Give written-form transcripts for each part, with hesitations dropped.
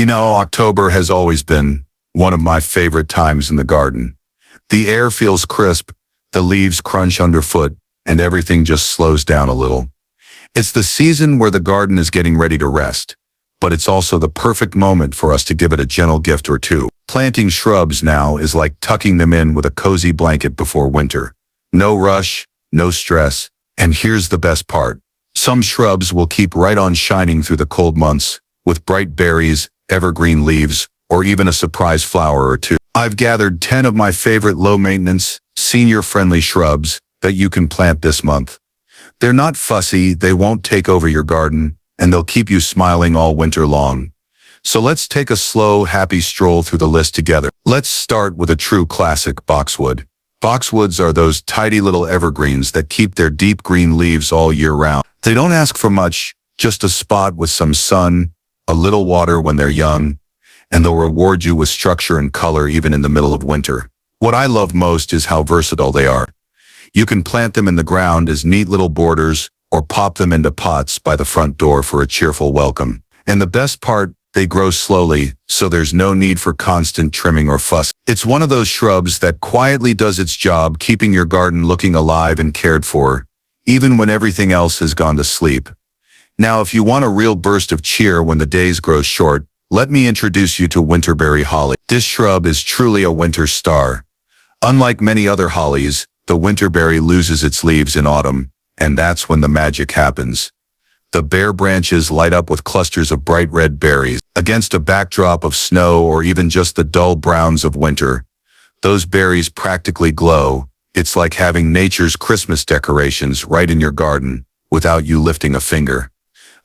You know, October has always been one of my favorite times in the garden. The air feels crisp, the leaves crunch underfoot, and everything just slows down a little. It's the season where the garden is getting ready to rest, but it's also the perfect moment for us to give it a gentle gift or two. Planting shrubs now is like tucking them in with a cozy blanket before winter. No rush, no stress, and here's the best part. Some shrubs will keep right on shining through the cold months, with bright berries, evergreen leaves, or even a surprise flower or two. I've gathered 10 of my favorite low-maintenance, senior-friendly shrubs that you can plant this month. They're not fussy, they won't take over your garden, and they'll keep you smiling all winter long. So let's take a slow, happy stroll through the list together. Let's start with a true classic, boxwood. Boxwoods are those tidy little evergreens that keep their deep green leaves all year round. They don't ask for much, just a spot with some sun, a little water when they're young, and they'll reward you with structure and color even in the middle of winter. What I love most is how versatile they are. You can plant them in the ground as neat little borders or pop them into pots by the front door for a cheerful welcome. And the best part, they grow slowly, so there's no need for constant trimming or fuss. It's one of those shrubs that quietly does its job, keeping your garden looking alive and cared for, even when everything else has gone to sleep. Now, if you want a real burst of cheer when the days grow short, let me introduce you to Winterberry holly. This shrub is truly a winter star. Unlike many other hollies, the Winterberry loses its leaves in autumn, and that's when the magic happens. The bare branches light up with clusters of bright red berries. Against a backdrop of snow or even just the dull browns of winter, those berries practically glow. It's like having nature's Christmas decorations right in your garden, without you lifting a finger.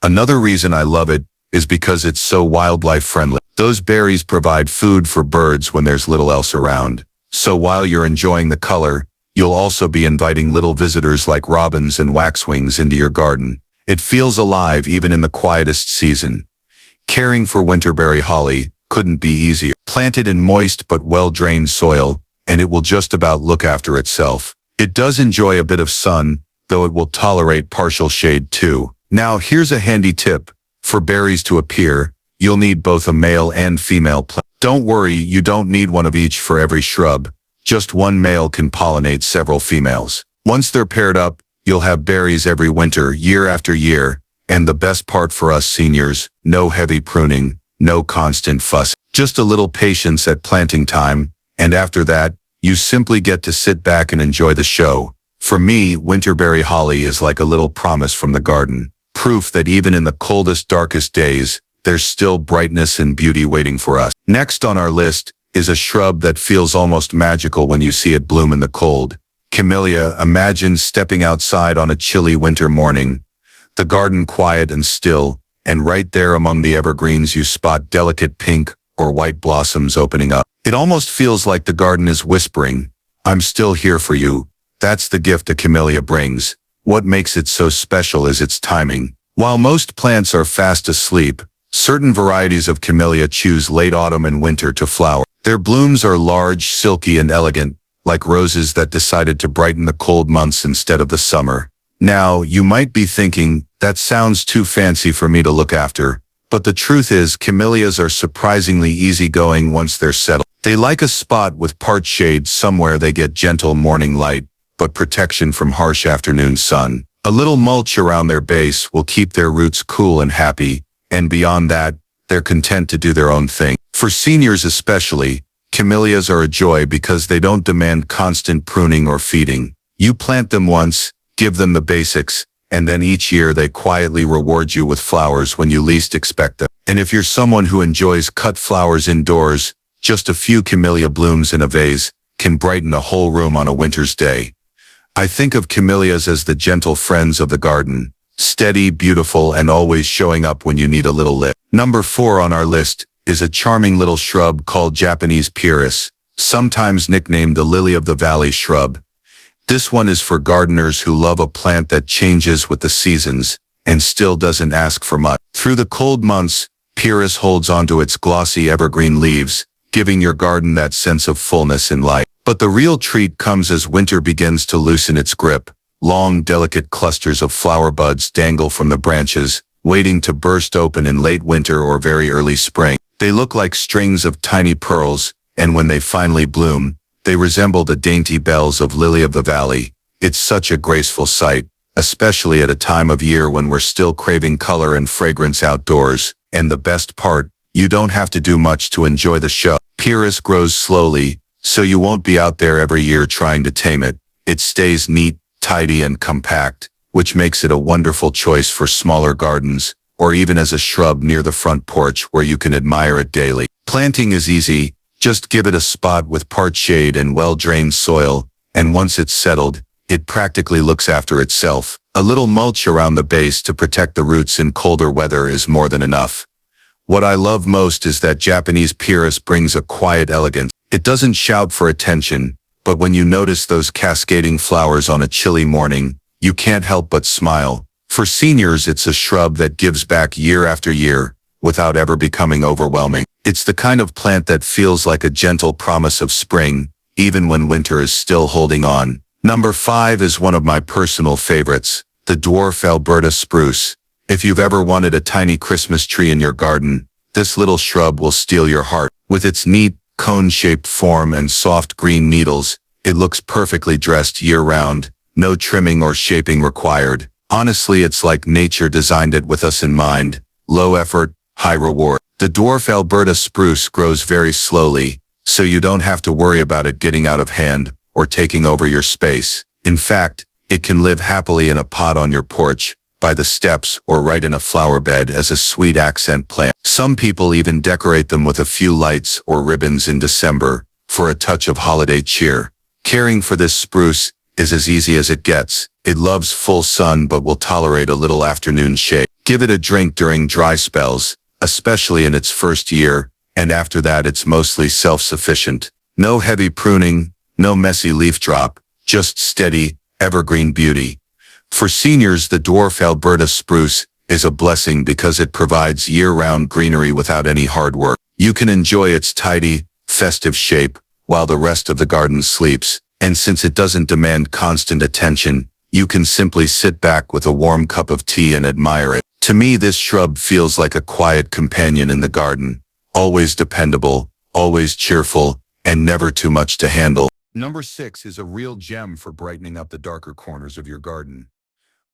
Another reason I love it is because it's so wildlife friendly. Those berries provide food for birds when there's little else around. So while you're enjoying the color, you'll also be inviting little visitors like robins and waxwings into your garden. It feels alive even in the quietest season. Caring for Winterberry holly couldn't be easier. Plant it in moist but well-drained soil, and it will just about look after itself. It does enjoy a bit of sun, though it will tolerate partial shade too. Now here's a handy tip. For berries to appear, you'll need both a male and female plant. Don't worry, you don't need one of each for every shrub. Just one male can pollinate several females. Once they're paired up, you'll have berries every winter, year after year. And the best part for us seniors, no heavy pruning, no constant fuss. Just a little patience at planting time, and after that, you simply get to sit back and enjoy the show. For me, Winterberry holly is like a little promise from the garden. Proof that even in the coldest, darkest days, there's still brightness and beauty waiting for us. Next on our list is a shrub that feels almost magical when you see it bloom in the cold. Camellia. Imagine stepping outside on a chilly winter morning, the garden quiet and still, and right there among the evergreens you spot delicate pink or white blossoms opening up. It almost feels like the garden is whispering, "I'm still here for you." That's the gift a camellia brings. What makes it so special is its timing. While most plants are fast asleep, certain varieties of camellia choose late autumn and winter to flower. Their blooms are large, silky, and elegant, like roses that decided to brighten the cold months instead of the summer. Now, you might be thinking, that sounds too fancy for me to look after, but the truth is camellias are surprisingly easygoing once they're settled. They like a spot with part shade somewhere they get gentle morning light, but protection from harsh afternoon sun. A little mulch around their base will keep their roots cool and happy, and beyond that, they're content to do their own thing. For seniors especially, camellias are a joy because they don't demand constant pruning or feeding. You plant them once, give them the basics, and then each year they quietly reward you with flowers when you least expect them. And if you're someone who enjoys cut flowers indoors, just a few camellia blooms in a vase can brighten a whole room on a winter's day. I think of camellias as the gentle friends of the garden, steady, beautiful, and always showing up when you need a little lift. Number 4 on our list is a charming little shrub called Japanese pieris, sometimes nicknamed the lily of the valley shrub. This one is for gardeners who love a plant that changes with the seasons and still doesn't ask for much. Through the cold months, pieris holds onto its glossy evergreen leaves, giving your garden that sense of fullness and light. But the real treat comes as winter begins to loosen its grip. Long, delicate clusters of flower buds dangle from the branches, waiting to burst open in late winter or very early spring. They look like strings of tiny pearls, and when they finally bloom, they resemble the dainty bells of lily of the valley. It's such a graceful sight, especially at a time of year when we're still craving color and fragrance outdoors. And the best part, you don't have to do much to enjoy the show. Pieris grows slowly, so you won't be out there every year trying to tame it. It stays neat, tidy, and compact, which makes it a wonderful choice for smaller gardens, or even as a shrub near the front porch where you can admire it daily. Planting is easy. Just give it a spot with part shade and well-drained soil, and once it's settled, it practically looks after itself. A little mulch around the base to protect the roots in colder weather is more than enough. What I love most is that Japanese pieris brings a quiet elegance. It doesn't shout for attention, but when you notice those cascading flowers on a chilly morning, you can't help but smile. For seniors, it's a shrub that gives back year after year, without ever becoming overwhelming. It's the kind of plant that feels like a gentle promise of spring, even when winter is still holding on. Number 5 is one of my personal favorites, the Dwarf Alberta spruce. If you've ever wanted a tiny Christmas tree in your garden, this little shrub will steal your heart. With its neat, cone-shaped form and soft green needles, it looks perfectly dressed year-round, no trimming or shaping required. Honestly, it's like nature designed it with us in mind. Low effort, high reward. The Dwarf Alberta spruce grows very slowly, so you don't have to worry about it getting out of hand or taking over your space. In fact, it can live happily in a pot on your porch, by the steps, or right in a flower bed as a sweet accent plant. Some people even decorate them with a few lights or ribbons in December for a touch of holiday cheer. Caring for this spruce is as easy as it gets. It loves full sun but will tolerate a little afternoon shade. Give it a drink during dry spells, especially in its first year, and after that it's mostly self-sufficient. No heavy pruning, no messy leaf drop, just steady, evergreen beauty. For seniors, the Dwarf Alberta spruce is a blessing because it provides year-round greenery without any hard work. You can enjoy its tidy, festive shape while the rest of the garden sleeps, and since it doesn't demand constant attention, you can simply sit back with a warm cup of tea and admire it. To me, this shrub feels like a quiet companion in the garden, always dependable, always cheerful, and never too much to handle. Number 6 is a real gem for brightening up the darker corners of your garden.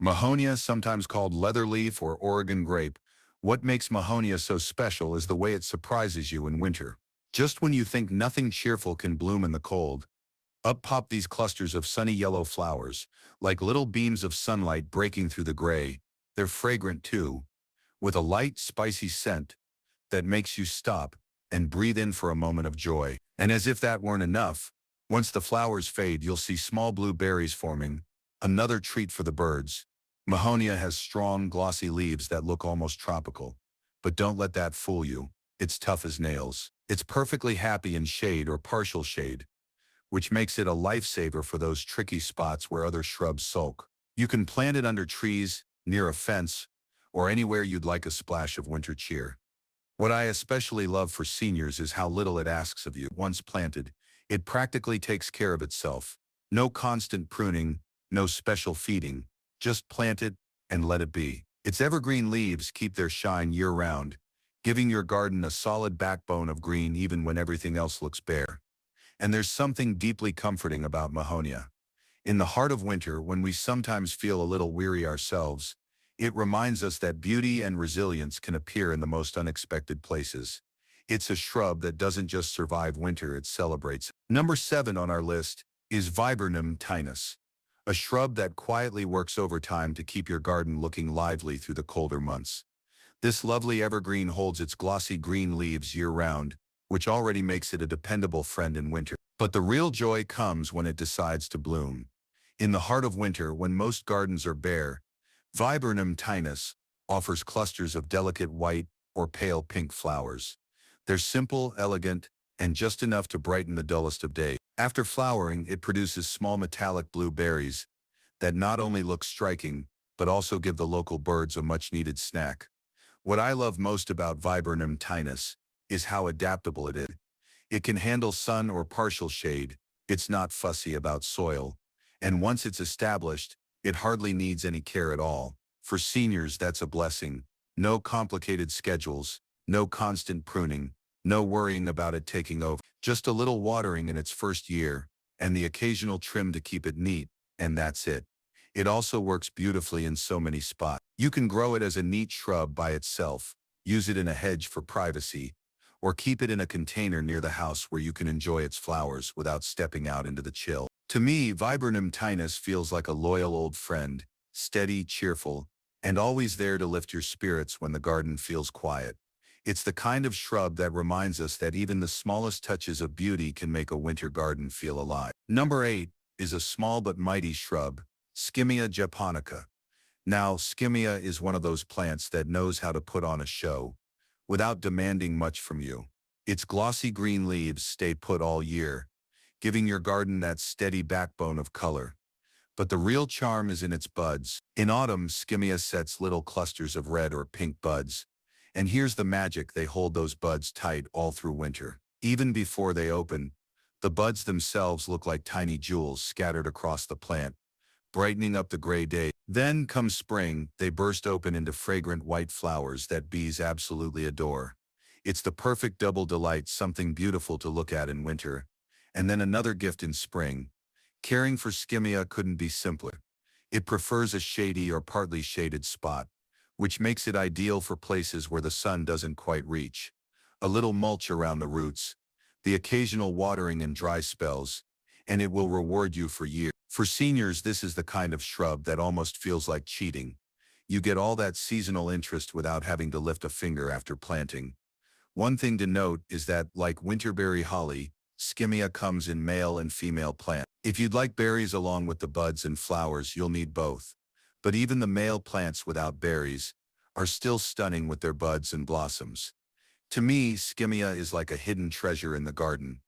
Mahonia, sometimes called leatherleaf or Oregon grape. What makes Mahonia so special is the way it surprises you in winter. Just when you think nothing cheerful can bloom in the cold, up pop these clusters of sunny yellow flowers, like little beams of sunlight breaking through the gray. They're fragrant too, with a light, spicy scent that makes you stop and breathe in for a moment of joy. And as if that weren't enough, once the flowers fade, you'll see small blue berries forming, another treat for the birds. Mahonia has strong, glossy leaves that look almost tropical. But don't let that fool you. It's tough as nails. It's perfectly happy in shade or partial shade, which makes it a lifesaver for those tricky spots where other shrubs sulk. You can plant it under trees, near a fence, or anywhere you'd like a splash of winter cheer. What I especially love for seniors is how little it asks of you. Once planted, it practically takes care of itself. No constant pruning, no special feeding. Just plant it and let it be. Its evergreen leaves keep their shine year-round, giving your garden a solid backbone of green even when everything else looks bare. And there's something deeply comforting about Mahonia. In the heart of winter, when we sometimes feel a little weary ourselves, it reminds us that beauty and resilience can appear in the most unexpected places. It's a shrub that doesn't just survive winter, it celebrates. Number 7 on our list is Viburnum tinus, a shrub that quietly works overtime to keep your garden looking lively through the colder months. This lovely evergreen holds its glossy green leaves year-round, which already makes it a dependable friend in winter. But the real joy comes when it decides to bloom. In the heart of winter, when most gardens are bare, Viburnum tinus offers clusters of delicate white or pale pink flowers. They're simple, elegant, and just enough to brighten the dullest of days. After flowering, it produces small metallic blue berries that not only look striking, but also give the local birds a much-needed snack. What I love most about Viburnum tinus is how adaptable it is. It can handle sun or partial shade, it's not fussy about soil, and once it's established, it hardly needs any care at all. For seniors, that's a blessing. No complicated schedules, No constant pruning, no worrying about it taking over. Just a little watering in its first year, and the occasional trim to keep it neat, and that's it. It also works beautifully in so many spots. You can grow it as a neat shrub by itself, use it in a hedge for privacy, or keep it in a container near the house where you can enjoy its flowers without stepping out into the chill. To me, Viburnum tinus feels like a loyal old friend, steady, cheerful, and always there to lift your spirits when the garden feels quiet. It's the kind of shrub that reminds us that even the smallest touches of beauty can make a winter garden feel alive. Number 8 is a small but mighty shrub, Skimmia japonica. Now, Skimmia is one of those plants that knows how to put on a show, without demanding much from you. Its glossy green leaves stay put all year, giving your garden that steady backbone of color. But the real charm is in its buds. In autumn, Skimmia sets little clusters of red or pink buds, and here's the magic: they hold those buds tight all through winter. Even before they open, the buds themselves look like tiny jewels scattered across the plant, brightening up the gray day. Then comes spring, they burst open into fragrant white flowers that bees absolutely adore. It's the perfect double delight, something beautiful to look at in winter, and then another gift in spring. Caring for Skimmia couldn't be simpler. It prefers a shady or partly shaded spot, which makes it ideal for places where the sun doesn't quite reach. A little mulch around the roots, the occasional watering in dry spells, and it will reward you for years. For seniors, this is the kind of shrub that almost feels like cheating. You get all that seasonal interest without having to lift a finger after planting. One thing to note is that, like Winterberry holly, Skimmia comes in male and female plants. If you'd like berries along with the buds and flowers, you'll need both. But even the male plants without berries are still stunning with their buds and blossoms. To me, Skimmia is like a hidden treasure in the garden,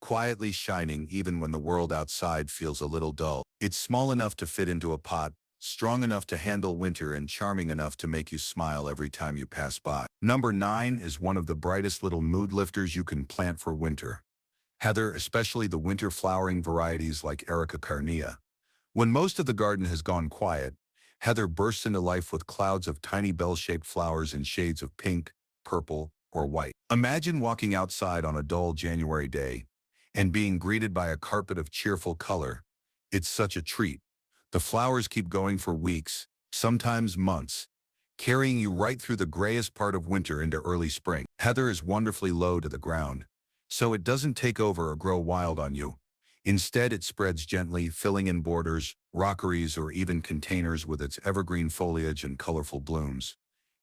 quietly shining even when the world outside feels a little dull. It's small enough to fit into a pot, strong enough to handle winter, and charming enough to make you smile every time you pass by. Number 9 is one of the brightest little mood lifters you can plant for winter. Heather, especially the winter flowering varieties like Erica carnea. When most of the garden has gone quiet, heather bursts into life with clouds of tiny bell-shaped flowers in shades of pink, purple, or white. Imagine walking outside on a dull January day and being greeted by a carpet of cheerful color. It's such a treat. The flowers keep going for weeks, sometimes months, carrying you right through the grayest part of winter into early spring. Heather is wonderfully low to the ground, so it doesn't take over or grow wild on you. Instead, it spreads gently, filling in borders, rockeries, or even containers with its evergreen foliage and colorful blooms.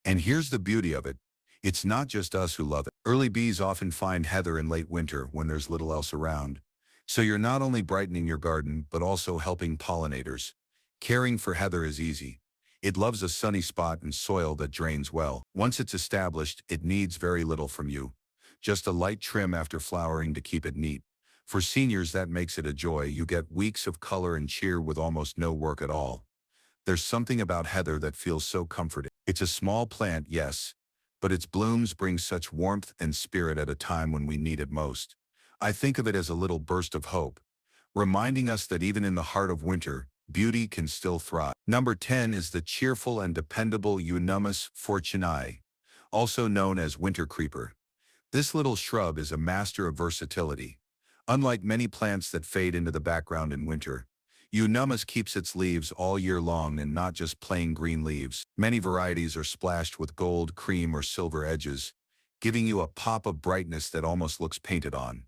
And here's the beauty of it. It's not just us who love it. Early bees often find heather in late winter when there's little else around. So you're not only brightening your garden, but also helping pollinators. Caring for heather is easy. It loves a sunny spot and soil that drains well. Once it's established, it needs very little from you. Just a light trim after flowering to keep it neat. For seniors, that makes it a joy. You get weeks of color and cheer with almost no work at all. There's something about heather that feels so comforting. It's a small plant, yes, but its blooms bring such warmth and spirit at a time when we need it most. I think of it as a little burst of hope, reminding us that even in the heart of winter, beauty can still thrive. Number 10 is the cheerful and dependable Euonymus fortunei, also known as winter creeper. This little shrub is a master of versatility. Unlike many plants that fade into the background in winter, Euonymus keeps its leaves all year long, and not just plain green leaves. Many varieties are splashed with gold, cream, or silver edges, giving you a pop of brightness that almost looks painted on.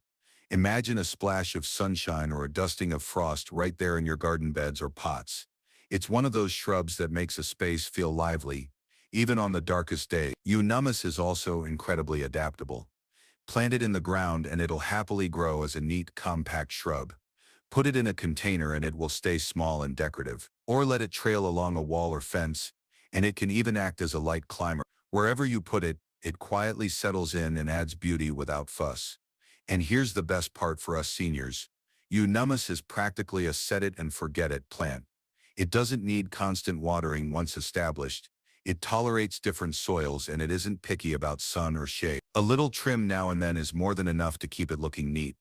Imagine a splash of sunshine or a dusting of frost right there in your garden beds or pots. It's one of those shrubs that makes a space feel lively, even on the darkest day. Euonymus is also incredibly adaptable. Plant it in the ground and it'll happily grow as a neat, compact shrub. Put it in a container and it will stay small and decorative. Or let it trail along a wall or fence, and it can even act as a light climber. Wherever you put it, it quietly settles in and adds beauty without fuss. And here's the best part for us seniors. Euonymus is practically a set-it-and-forget-it plant. It doesn't need constant watering once established. It tolerates different soils, and it isn't picky about sun or shade. A little trim now and then is more than enough to keep it looking neat.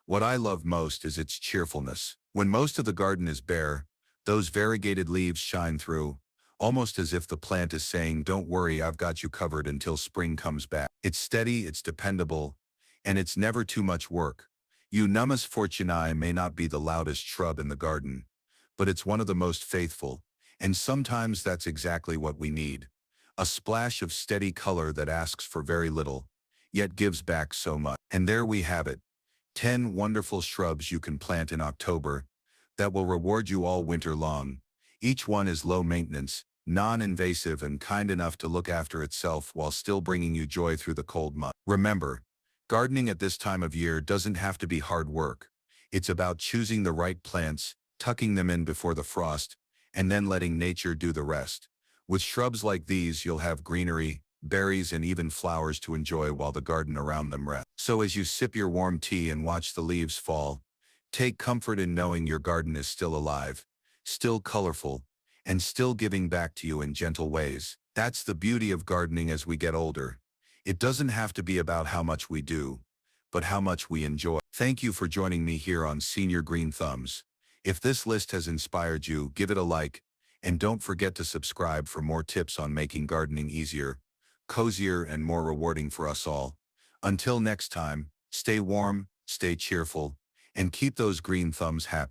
What I love most is its cheerfulness. When most of the garden is bare, those variegated leaves shine through, almost as if the plant is saying, "Don't worry, I've got you covered until spring comes back." It's steady, it's dependable, and it's never too much work. Euonymus fortunei may not be the loudest shrub in the garden, but it's one of the most faithful, and sometimes that's exactly what we need. A splash of steady color that asks for very little, yet gives back so much. And there we have it. 10 wonderful shrubs you can plant in October that will reward you all winter long. Each one is low maintenance, non-invasive, and kind enough to look after itself while still bringing you joy through the cold months. Remember, gardening at this time of year doesn't have to be hard work. It's about choosing the right plants, tucking them in before the frost, and then letting nature do the rest. With shrubs like these, you'll have greenery, berries, and even flowers to enjoy while the garden around them rests. So as you sip your warm tea and watch the leaves fall, take comfort in knowing your garden is still alive, still colorful, and still giving back to you in gentle ways. That's the beauty of gardening as we get older. It doesn't have to be about how much we do, but how much we enjoy. Thank you for joining me here on Senior Green Thumbs. If this list has inspired you, give it a like, and don't forget to subscribe for more tips on making gardening easier, cozier, and more rewarding for us all. Until next time, stay warm, stay cheerful, and keep those green thumbs happy.